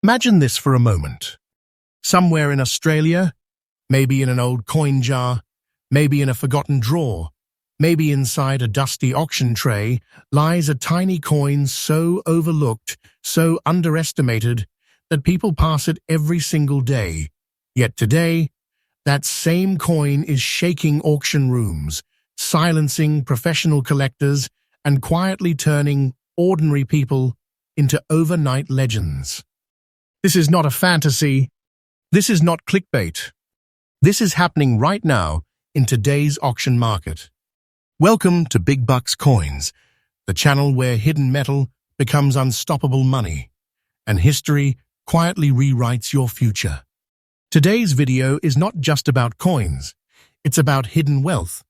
Imagine this for a moment. Somewhere in Australia, maybe in an old coin jar, maybe in a forgotten drawer, maybe inside a dusty auction tray, lies a tiny coin so overlooked, so underestimated, that people pass it every single day. Yet today, that same coin is shaking auction rooms, silencing professional collectors, and quietly turning ordinary people into overnight legends. This is not a fantasy. This is not clickbait. This is happening right now in today's auction market. Welcome to Big Bucks Coins, the channel where hidden metal becomes unstoppable money, and history quietly rewrites your future. Today's video is not just about coins. It's about hidden wealth,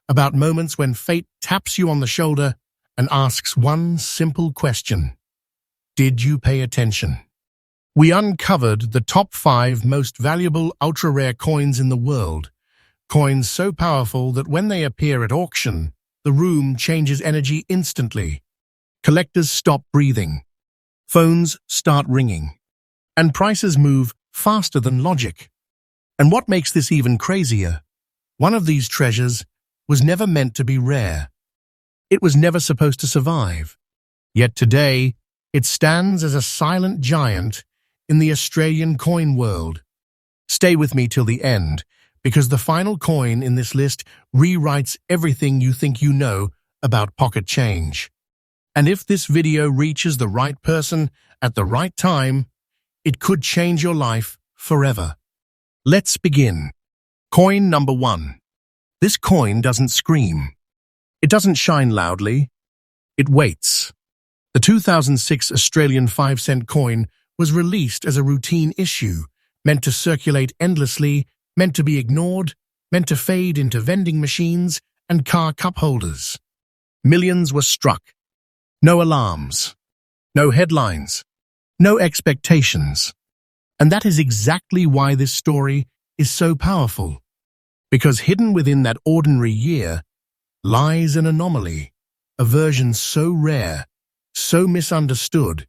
about moments when fate taps you on the shoulder and asks one simple question. Did you pay attention? We uncovered the top 5 most valuable ultra-rare coins in the world, coins so powerful that when they appear at auction, the room changes energy instantly. Collectors stop breathing, phones start ringing, and prices move faster than logic. And what makes this even crazier? One of these treasures was never meant to be rare. It was never supposed to survive. Yet today, it stands as a silent giant in the Australian coin world. Stay with me till the end, because the final coin in this list rewrites everything you think you know about pocket change. And if this video reaches the right person at the right time, it could change your life forever. Let's begin. Coin number 1. This coin doesn't scream. It doesn't shine loudly. It waits. The 2006 Australian 5-cent coin was released as a routine issue, meant to circulate endlessly, meant to be ignored, meant to fade into vending machines and car cup holders. Millions were struck. No alarms. No headlines. No expectations. And that is exactly why this story is so powerful. Because hidden within that ordinary year lies an anomaly, a version so rare, so misunderstood,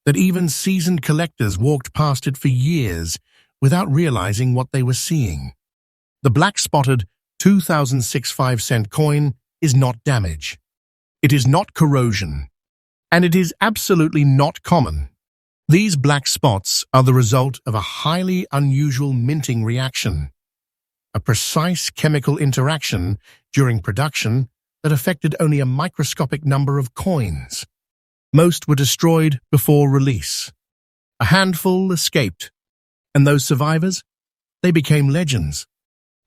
that even seasoned collectors walked past it for years without realizing what they were seeing. The black-spotted 2006 5-cent coin is not damage. It is not corrosion. And it is absolutely not common. These black spots are the result of a highly unusual minting reaction, a precise chemical interaction during production that affected only a microscopic number of coins. Most were destroyed before release. A handful escaped, and those survivors, they became legends.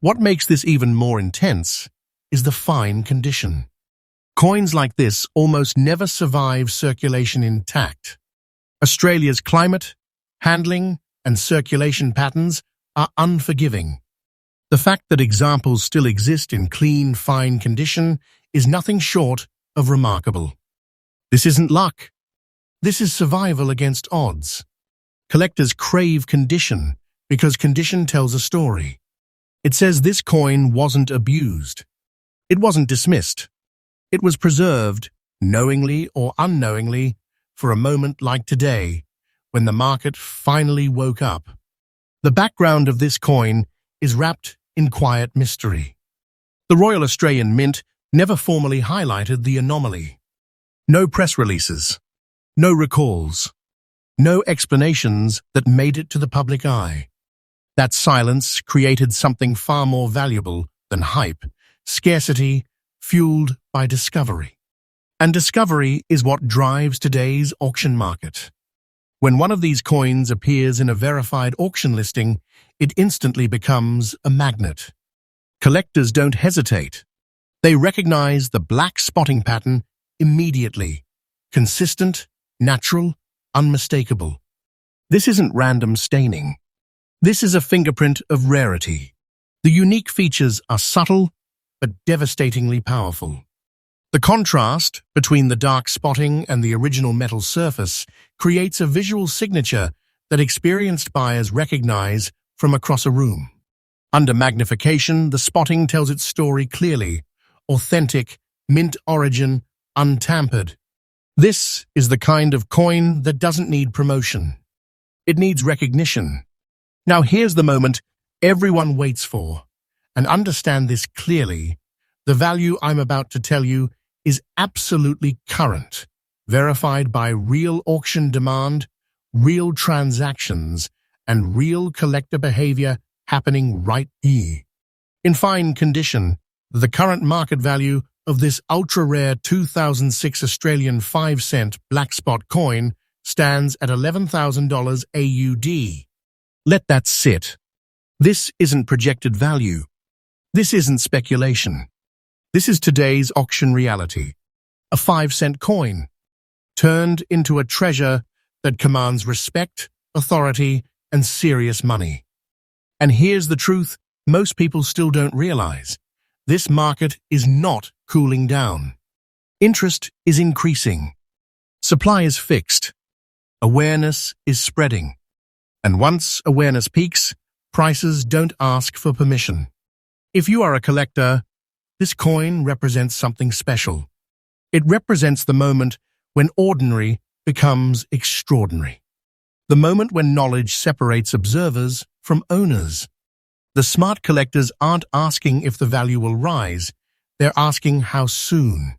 What makes this even more intense is the fine condition. Coins like this almost never survive circulation intact. Australia's climate, handling, and circulation patterns are unforgiving. The fact that examples still exist in clean, fine condition is nothing short of remarkable. This isn't luck. This is survival against odds. Collectors crave condition because condition tells a story. It says this coin wasn't abused. It wasn't dismissed. It was preserved, knowingly or unknowingly, for a moment like today, when the market finally woke up. The background of this coin is wrapped in quiet mystery. The Royal Australian Mint never formally highlighted the anomaly. No press releases, no recalls, no explanations that made it to the public eye. That silence created something far more valuable than hype, scarcity fueled by discovery. And discovery is what drives today's auction market. When one of these coins appears in a verified auction listing, it instantly becomes a magnet. Collectors don't hesitate. They recognize the black spotting pattern immediately. Consistent, natural, unmistakable. This isn't random staining. This is a fingerprint of rarity. The unique features are subtle, but devastatingly powerful. The contrast between the dark spotting and the original metal surface creates a visual signature that experienced buyers recognize from across a room. Under magnification, the spotting tells its story clearly. Authentic, mint origin, untampered. This is the kind of coin that doesn't need promotion. It needs recognition. Now here's the moment everyone waits for. And understand this clearly. The value I'm about to tell you is absolutely current, verified by real auction demand, real transactions, and real collector behavior happening right here. In fine condition, the current market value of this ultra-rare 2006 Australian 5-cent black spot coin stands at $11,000 AUD. Let that sit. This isn't projected value. This isn't speculation. This is today's auction reality. A 5-cent coin, turned into a treasure that commands respect, authority, and serious money. And here's the truth most people still don't realize. This market is not cooling down. Interest is increasing. Supply is fixed. Awareness is spreading. And once awareness peaks, prices don't ask for permission. If you are a collector, this coin represents something special. It represents the moment when ordinary becomes extraordinary. The moment when knowledge separates observers from owners. The smart collectors aren't asking if the value will rise, they're asking how soon.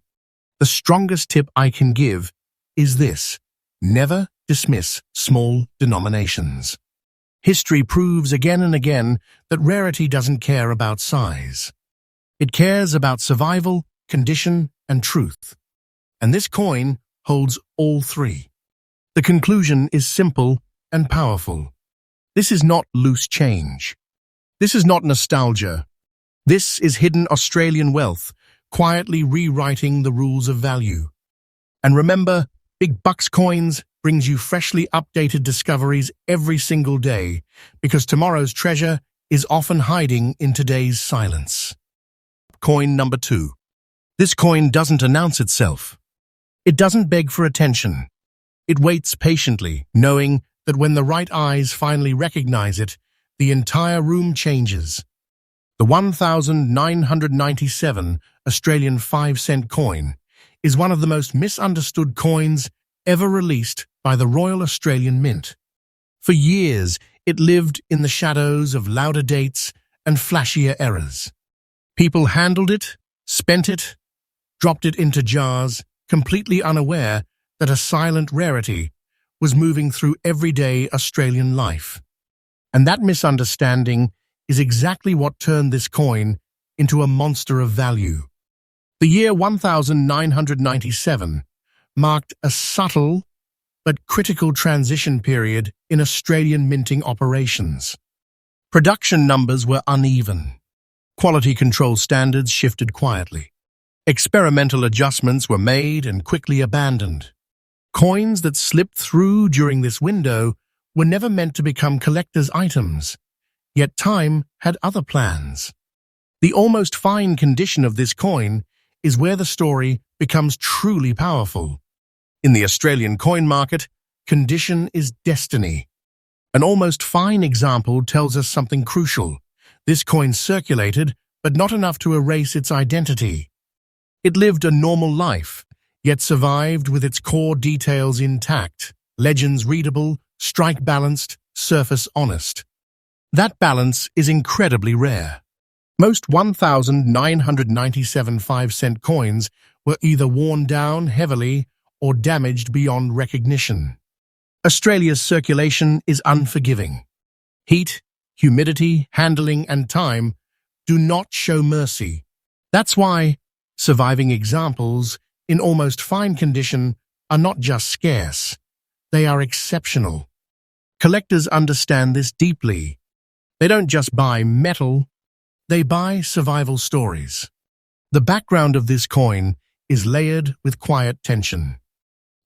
The strongest tip I can give is this: never dismiss small denominations. History proves again and again that rarity doesn't care about size. It cares about survival, condition, and truth. And this coin holds all three. The conclusion is simple and powerful. This is not loose change. This is not nostalgia. This is hidden Australian wealth, quietly rewriting the rules of value. And remember, Big Bucks Coins brings you freshly updated discoveries every single day, because tomorrow's treasure is often hiding in today's silence. Coin number 2. This coin doesn't announce itself. It doesn't beg for attention. It waits patiently, knowing that when the right eyes finally recognize it, the entire room changes. The 1997 Australian 5-cent coin is one of the most misunderstood coins ever released by the Royal Australian Mint. For years, it lived in the shadows of louder dates and flashier eras. People handled it, spent it, dropped it into jars, completely unaware that a silent rarity was moving through everyday Australian life. And that misunderstanding is exactly what turned this coin into a monster of value. The year 1997 marked a subtle but critical transition period in Australian minting operations. Production numbers were uneven. Quality control standards shifted quietly. Experimental adjustments were made and quickly abandoned. Coins that slipped through during this window were never meant to become collector's items, yet time had other plans. The almost fine condition of this coin is where the story becomes truly powerful. In the Australian coin market, condition is destiny. An almost fine example tells us something crucial. This coin circulated, but not enough to erase its identity. It lived a normal life, yet survived with its core details intact, legends readable, strike balanced, surface honest. That balance is incredibly rare. Most 1997 5-cent coins were either worn down heavily or damaged beyond recognition. Australia's circulation is unforgiving. Heat, humidity, handling, and time do not show mercy. That's why surviving examples in almost fine condition are not just scarce, they are exceptional. Collectors understand this deeply. They don't just buy metal, they buy survival stories. The background of this coin is layered with quiet tension.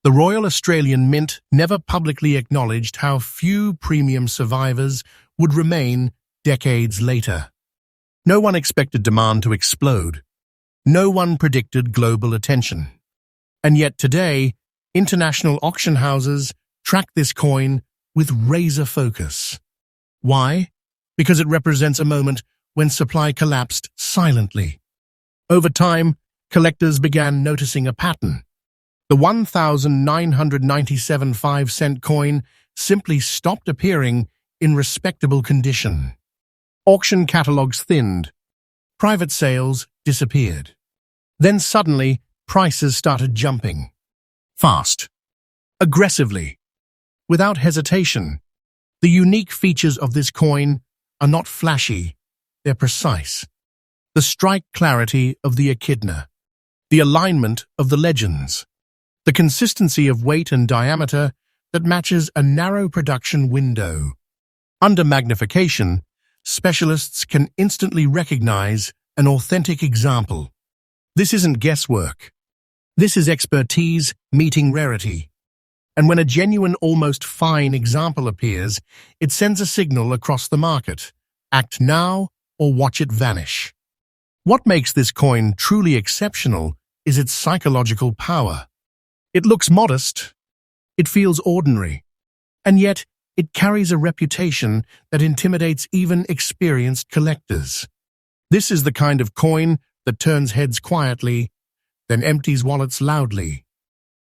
The Royal Australian Mint never publicly acknowledged how few premium survivors would remain decades later. No one expected demand to explode. No one predicted global attention. And yet today, international auction houses track this coin with razor focus. Why? Because it represents a moment when supply collapsed silently. Over time, collectors began noticing a pattern. The 1997 5-cent coin simply stopped appearing in respectable condition. Auction catalogs thinned. Private sales disappeared. Then suddenly, prices started jumping. Fast. Aggressively. Without hesitation. The unique features of this coin are not flashy, they're precise. The strike clarity of the echidna. The alignment of the legends. The consistency of weight and diameter that matches a narrow production window. Under magnification, specialists can instantly recognize an authentic example. This isn't guesswork. This is expertise meeting rarity. And when a genuine, almost fine example appears, it sends a signal across the market. Act now or watch it vanish. What makes this coin truly exceptional is its psychological power. It looks modest, it feels ordinary, and yet it carries a reputation that intimidates even experienced collectors. This is the kind of coin that turns heads quietly, then empties wallets loudly.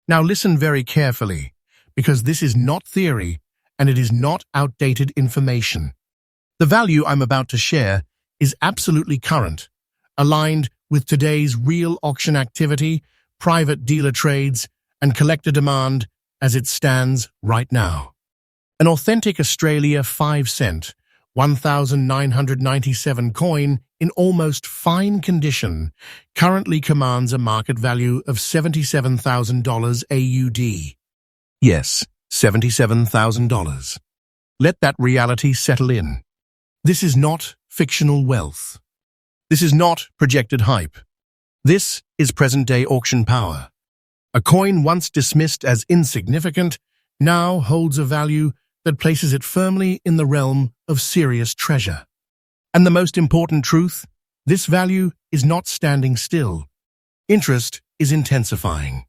Now listen very carefully, because this is not theory and it is not outdated information. The value I'm about to share is absolutely current, aligned with today's real auction activity, private dealer trades, and collector demand as it stands right now. An authentic Australia 5-cent, 1997 coin in almost fine condition currently commands a market value of $77,000 AUD. Yes, $77,000. Let that reality settle in. This is not fictional wealth. This is not projected hype. This is present-day auction power. A coin once dismissed as insignificant now holds a value that places it firmly in the realm of serious treasure. And the most important truth, this value is not standing still. Interest is intensifying.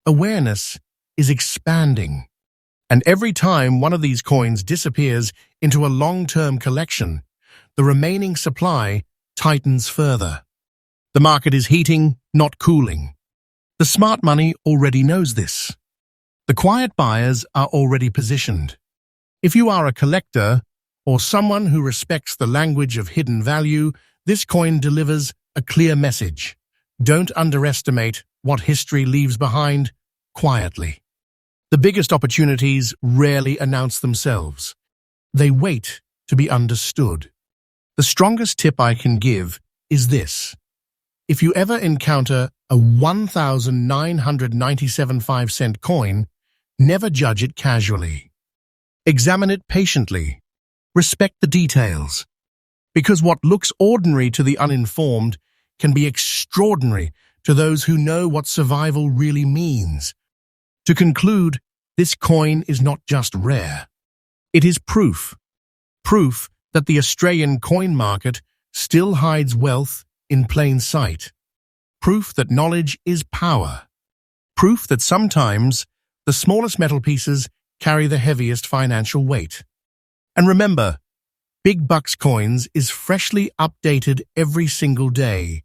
Awareness is expanding. And every time one of these coins disappears into a long-term collection, the remaining supply tightens further. The market is heating, not cooling. The smart money already knows this. The quiet buyers are already positioned. If you are a collector or someone who respects the language of hidden value, this coin delivers a clear message. Don't underestimate what history leaves behind quietly. The biggest opportunities rarely announce themselves. They wait to be understood. The strongest tip I can give is this. If you ever encounter a 1997 5-cent coin, never judge it casually. Examine it patiently. Respect the details. Because what looks ordinary to the uninformed can be extraordinary to those who know what survival really means. To conclude, this coin is not just rare. It is proof. Proof that the Australian coin market still hides wealth in plain sight. Proof that knowledge is power. Proof that sometimes the smallest metal pieces carry the heaviest financial weight. And remember, Big Bucks Coins is freshly updated every single day,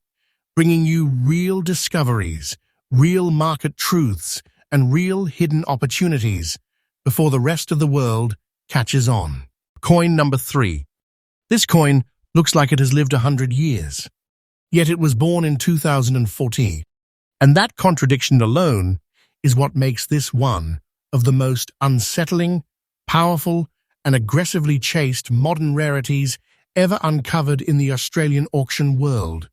bringing you real discoveries, real market truths, and real hidden opportunities before the rest of the world catches on. Coin number 3. This coin looks like it has lived 100 years. Yet it was born in 2014. And that contradiction alone is what makes this one of the most unsettling, powerful, and aggressively chased modern rarities ever uncovered in the Australian auction world.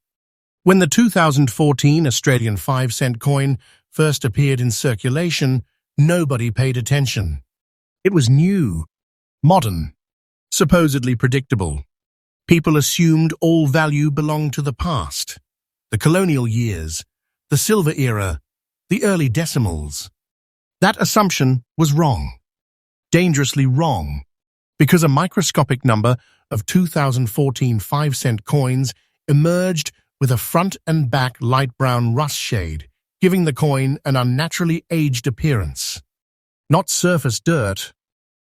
When the 2014 Australian 5-cent coin first appeared in circulation, nobody paid attention. It was new, modern, supposedly predictable. People assumed all value belonged to the past, the colonial years, the silver era, the early decimals. That assumption was wrong, dangerously wrong, because a microscopic number of 2014 5-cent coins emerged with a front and back light brown rust shade, giving the coin an unnaturally aged appearance. Not surface dirt,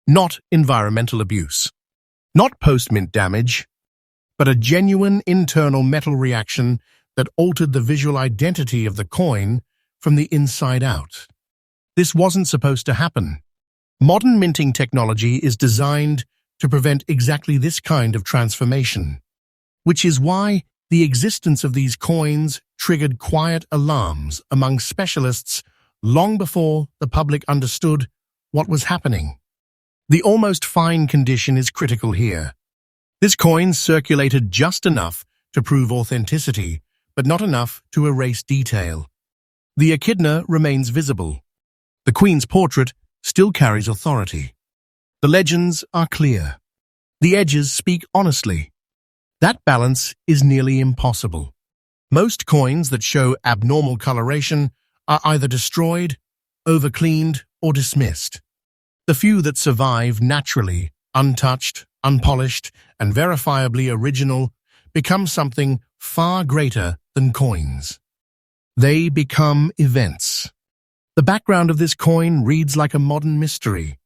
not environmental abuse, not post-mint damage, but a genuine internal metal reaction that altered the visual identity of the coin from the inside out. This wasn't supposed to happen. Modern minting technology is designed to prevent exactly this kind of transformation, which is why the existence of these coins triggered quiet alarms among specialists long before the public understood what was happening. The almost fine condition is critical here. This coin circulated just enough to prove authenticity, but not enough to erase detail. The echidna remains visible. The Queen's portrait still carries authority. The legends are clear. The edges speak honestly. That balance is nearly impossible. Most coins that show abnormal coloration are either destroyed, overcleaned, or dismissed. The few that survive naturally, untouched, unpolished, and verifiably original, become something far greater than coins. They become events. The background of this coin reads like a modern mystery.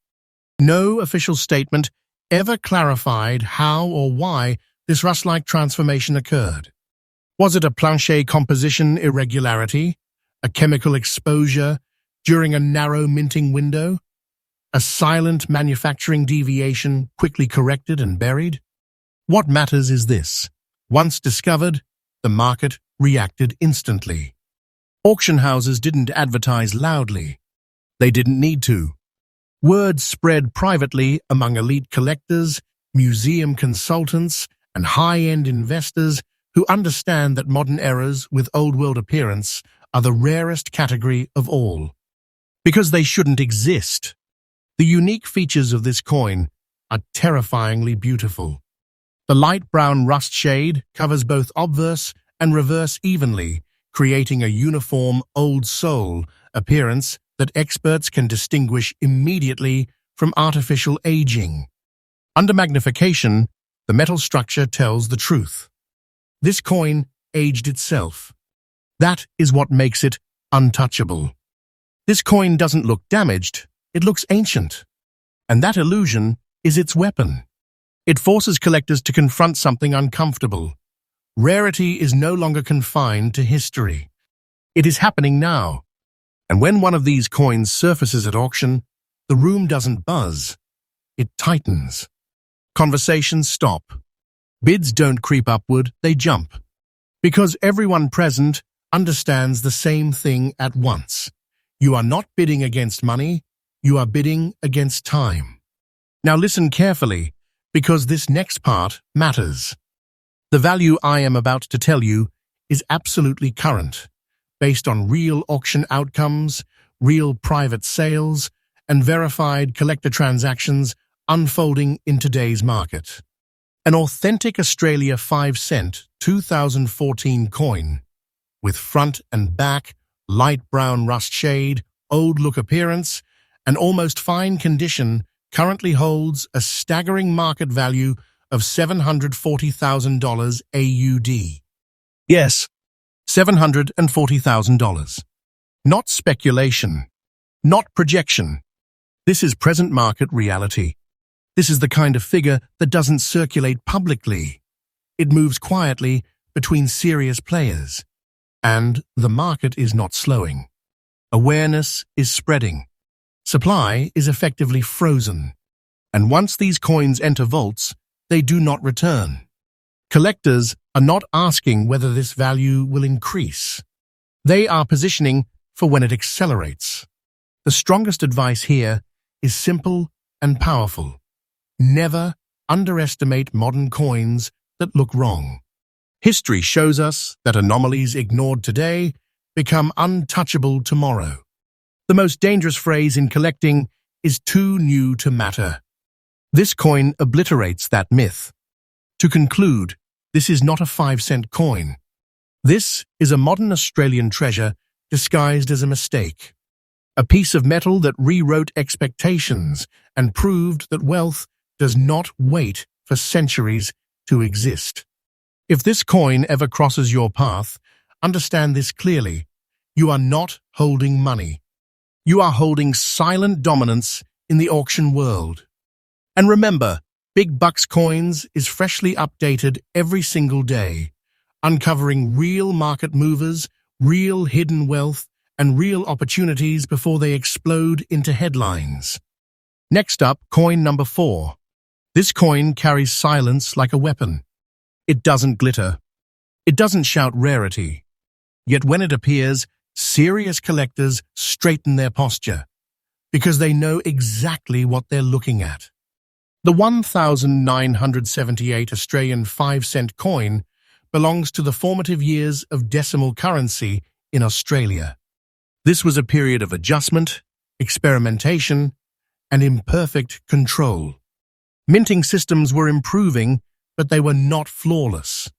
No official statement ever clarified how or why this rust-like transformation occurred. Was it a plancher composition irregularity, a chemical exposure during a narrow minting window, a silent manufacturing deviation quickly corrected and buried? What matters is this. Once discovered, the market reacted instantly. Auction houses didn't advertise loudly. They didn't need to. Word spread privately among elite collectors, museum consultants, and high-end investors who understand that modern errors with old-world appearance are the rarest category of all. Because they shouldn't exist. The unique features of this coin are terrifyingly beautiful. The light brown rust shade covers both obverse and reverse evenly, creating a uniform old soul appearance that experts can distinguish immediately from artificial aging. Under magnification, the metal structure tells the truth. This coin aged itself. That is what makes it untouchable. This coin doesn't look damaged, it looks ancient. And that illusion is its weapon. It forces collectors to confront something uncomfortable. Rarity is no longer confined to history. It is happening now. And when one of these coins surfaces at auction, the room doesn't buzz. It tightens. Conversations stop. Bids don't creep upward, they jump. Because everyone present understands the same thing at once. You are not bidding against money, you are bidding against time. Now listen carefully, because this next part matters. The value I am about to tell you is absolutely current, based on real auction outcomes, real private sales, and verified collector transactions unfolding in today's market. An authentic Australia 5-cent 2014 coin, with front and back, light brown rust shade, old look appearance, and almost fine condition, currently holds a staggering market value of $740,000 AUD. Yes, $740,000. Not speculation, not projection. This is present market reality. This is the kind of figure that doesn't circulate publicly. It moves quietly between serious players. And the market is not slowing. Awareness is spreading. Supply is effectively frozen. And once these coins enter vaults, they do not return. Collectors are not asking whether this value will increase. They are positioning for when it accelerates. The strongest advice here is simple and powerful. Never underestimate modern coins that look wrong. History shows us that anomalies ignored today become untouchable tomorrow. The most dangerous phrase in collecting is too new to matter. This coin obliterates that myth. To conclude, this is not a 5-cent coin. This is a modern Australian treasure disguised as a mistake. A piece of metal that rewrote expectations and proved that wealth does not wait for centuries to exist. If this coin ever crosses your path, understand this clearly. You are not holding money. You are holding silent dominance in the auction world. And remember, Big Bucks Coins is freshly updated every single day, uncovering real market movers, real hidden wealth, and real opportunities before they explode into headlines. Next up, coin number 4. This coin carries silence like a weapon. It doesn't glitter. It doesn't shout rarity. Yet when it appears, serious collectors straighten their posture because they know exactly what they're looking at. The 1978 Australian 5-cent coin belongs to the formative years of decimal currency in Australia. This was a period of adjustment, experimentation, and imperfect control. Minting systems were improving, but they were not flawless.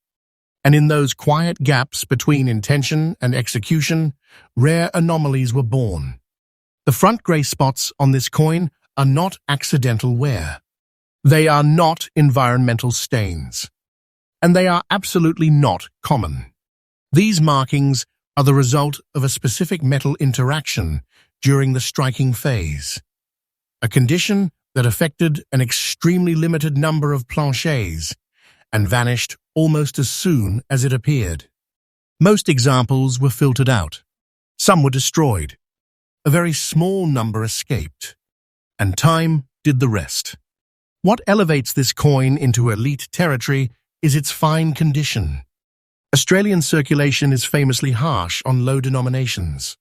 And in those quiet gaps between intention and execution, rare anomalies were born. The front grey spots on this coin are not accidental wear. They are not environmental stains. And they are absolutely not common. These markings are the result of a specific metal interaction during the striking phase, a condition that affected an extremely limited number of planchets and vanished almost as soon as it appeared. Most examples were filtered out. Some were destroyed. A very small number escaped. And time did the rest. What elevates this coin into elite territory is its fine condition. Australian circulation is famously harsh on low denominations.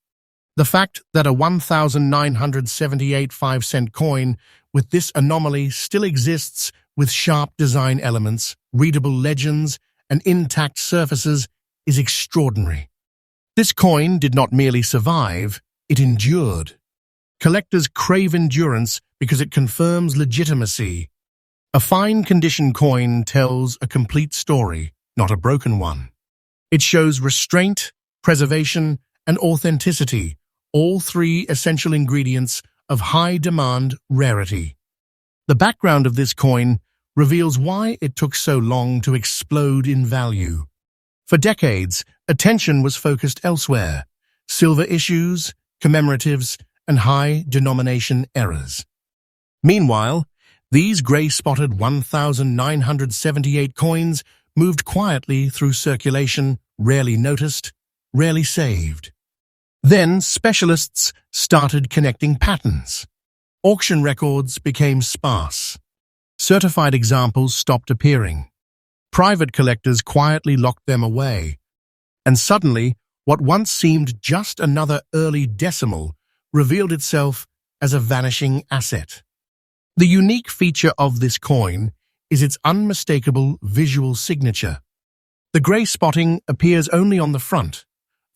The fact that a 1978 5-cent coin with this anomaly still exists with sharp design elements, readable legends, and intact surfaces is extraordinary. This coin did not merely survive, it endured. Collectors crave endurance because it confirms legitimacy. A fine-condition coin tells a complete story, not a broken one. It shows restraint, preservation, and authenticity, all three essential ingredients of high-demand rarity. The background of this coin reveals why it took so long to explode in value. For decades, attention was focused elsewhere: silver issues, commemoratives, and high-denomination errors. Meanwhile, these grey-spotted 1978 coins moved quietly through circulation, rarely noticed, rarely saved. Then specialists started connecting patterns. Auction records became sparse. Certified examples stopped appearing. Private collectors quietly locked them away. And suddenly, what once seemed just another early decimal revealed itself as a vanishing asset. The unique feature of this coin is its unmistakable visual signature. The grey spotting appears only on the front,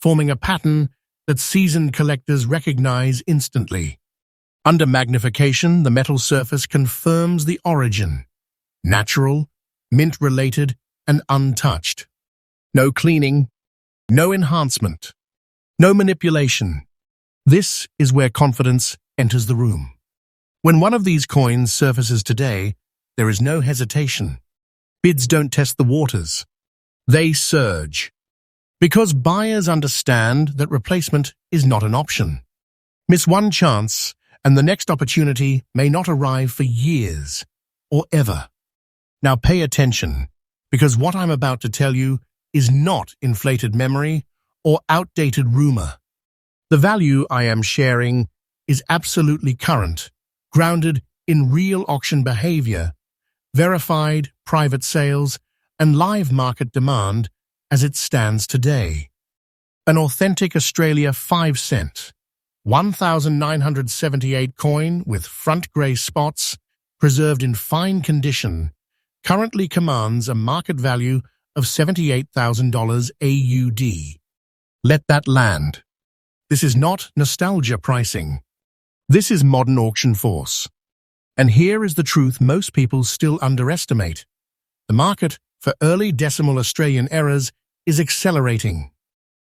forming a pattern that seasoned collectors recognize instantly. Under magnification, the metal surface confirms the origin: natural, mint-related, and untouched. No cleaning, no enhancement, no manipulation. This is where confidence enters the room. When one of these coins surfaces today, there is no hesitation. Bids don't test the waters. They surge. Because buyers understand that replacement is not an option. Miss one chance, and the next opportunity may not arrive for years or ever. Now pay attention, because what I'm about to tell you is not inflated memory or outdated rumor. The value I am sharing is absolutely current, grounded in real auction behavior, verified private sales, and live market demand as it stands today. An authentic Australia 5-cent, 1978 coin with front grey spots, preserved in fine condition, currently commands a market value of $78,000 AUD. Let that land. This is not nostalgia pricing. This is modern auction force. And here is the truth most people still underestimate. The market for early decimal Australian errors is accelerating.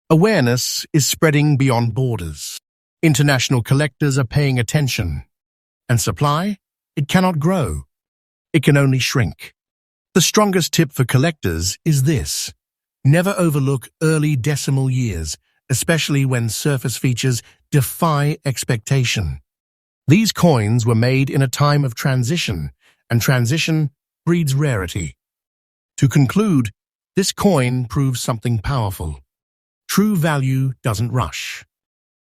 Awareness is spreading beyond borders. International collectors are paying attention. And supply? It cannot grow. It can only shrink. The strongest tip for collectors is this: never overlook early decimal years, especially when surface features defy expectation. These coins were made in a time of transition, and transition breeds rarity. To conclude, this coin proves something powerful. True value doesn't rush.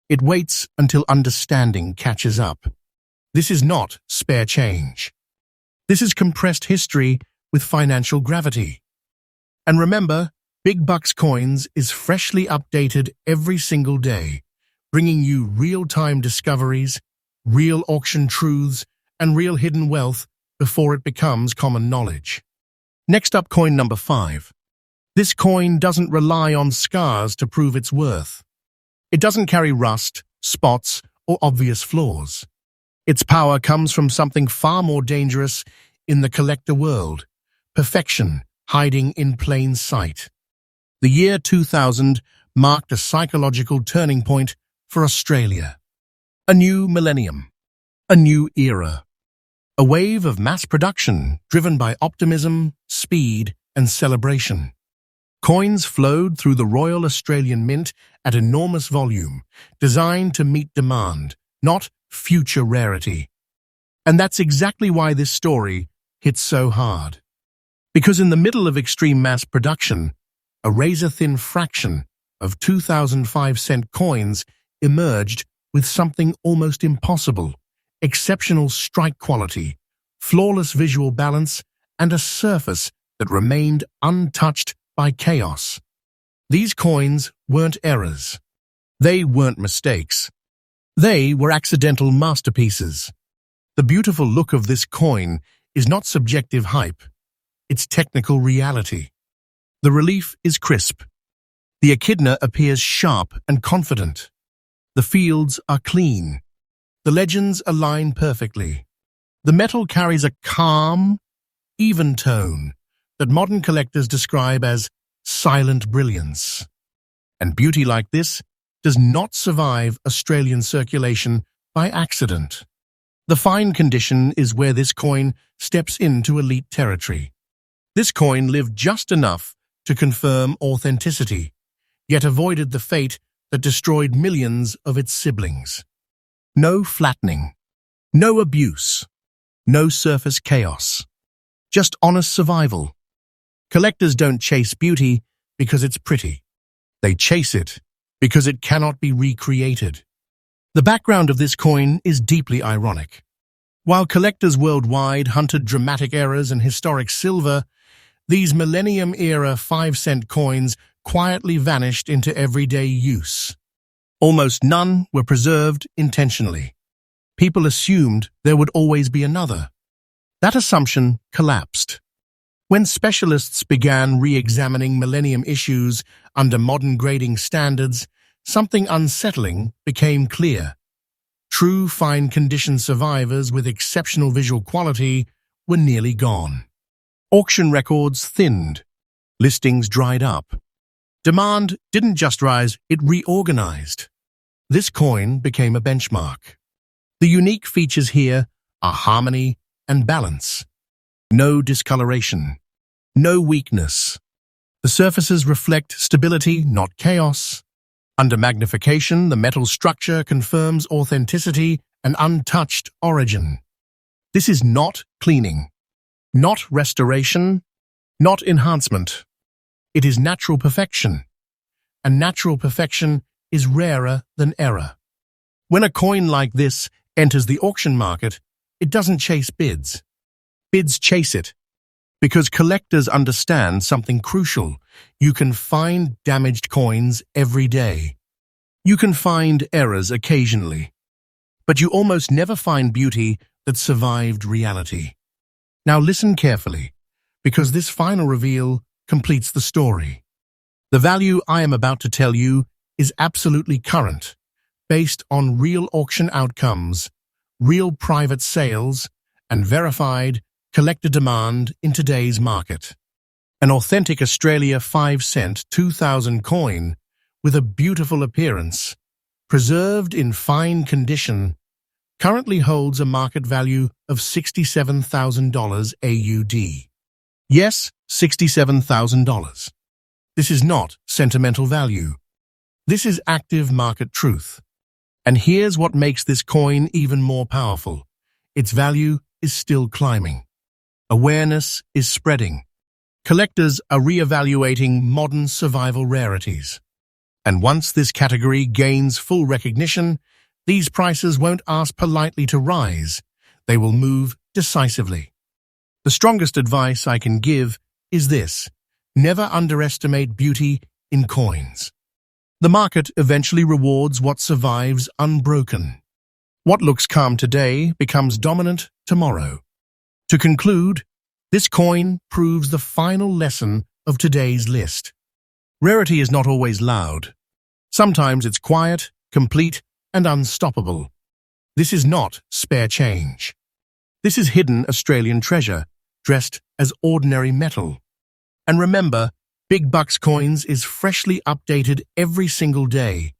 It waits until understanding catches up. This is not spare change. This is compressed history with financial gravity. And remember, Big Bucks Coins is freshly updated every single day, bringing you real-time discoveries, real auction truths, and real hidden wealth before it becomes common knowledge. Next up, coin number 5. This coin doesn't rely on scars to prove its worth. It doesn't carry rust, spots, or obvious flaws. Its power comes from something far more dangerous in the collector world: perfection hiding in plain sight. The year 2000 marked a psychological turning point for Australia. A new millennium. A new era. A wave of mass production driven by optimism, speed, and celebration. Coins flowed through the Royal Australian Mint at enormous volume, designed to meet demand, not future rarity. And that's exactly why this story hits so hard. Because in the middle of extreme mass production, a razor-thin fraction of 2005-cent coins emerged with something almost impossible: exceptional strike quality, flawless visual balance, and a surface that remained untouched by chaos. These coins weren't errors. They weren't mistakes. They were accidental masterpieces. The beautiful look of this coin is not subjective hype. It's technical reality. The relief is crisp. The echidna appears sharp and confident. The fields are clean. The legends align perfectly. The metal carries a calm, even tone that modern collectors describe as silent brilliance. And beauty like this does not survive Australian circulation by accident. The fine condition is where this coin steps into elite territory. This coin lived just enough to confirm authenticity, yet avoided the fate that destroyed millions of its siblings. No flattening, no abuse, no surface chaos, just honest survival. Collectors don't chase beauty because it's pretty. They chase it because it cannot be recreated. The background of this coin is deeply ironic. While collectors worldwide hunted dramatic errors and historic silver, these millennium-era 5-cent coins quietly vanished into everyday use. Almost none were preserved intentionally. People assumed there would always be another. That assumption collapsed. When specialists began re-examining millennium issues under modern grading standards, something unsettling became clear. True fine-condition survivors with exceptional visual quality were nearly gone. Auction records thinned. Listings dried up. Demand didn't just rise, it reorganized. This coin became a benchmark. The unique features here are harmony and balance. No discoloration. No weakness. The surfaces reflect stability, not chaos. Under magnification, the metal structure confirms authenticity and untouched origin. This is not cleaning, not restoration, not enhancement. It is natural perfection, and natural perfection is rarer than error. When a coin like this enters the auction market, it doesn't chase bids. Bids chase it. Because collectors understand something crucial: you can find damaged coins every day. You can find errors occasionally. But you almost never find beauty that survived reality. Now listen carefully, because this final reveal completes the story. The value I am about to tell you is absolutely current, based on real auction outcomes, real private sales, and verified collector demand in today's market. An authentic Australia 5-cent 2000 coin with a beautiful appearance, preserved in fine condition, currently holds a market value of $67,000 AUD. Yes, $67,000. This is not sentimental value. This is active market truth. And here's what makes this coin even more powerful. Its value is still climbing. Awareness is spreading. Collectors are re-evaluating modern survival rarities. And once this category gains full recognition, These prices won't ask politely to rise. They will move decisively. The strongest advice I can give is this: never underestimate beauty in coins. The market eventually rewards what survives unbroken. What looks calm today becomes dominant tomorrow. To conclude, this coin proves the final lesson of today's list. Rarity is not always loud. Sometimes it's quiet, complete, and unstoppable. This is not spare change. This is hidden Australian treasure, dressed as ordinary metal. And remember, Big Bucks Coins is freshly updated every single day,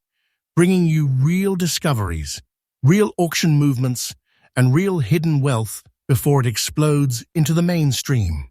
bringing you real discoveries, real auction movements, and real hidden wealth before it explodes into the mainstream.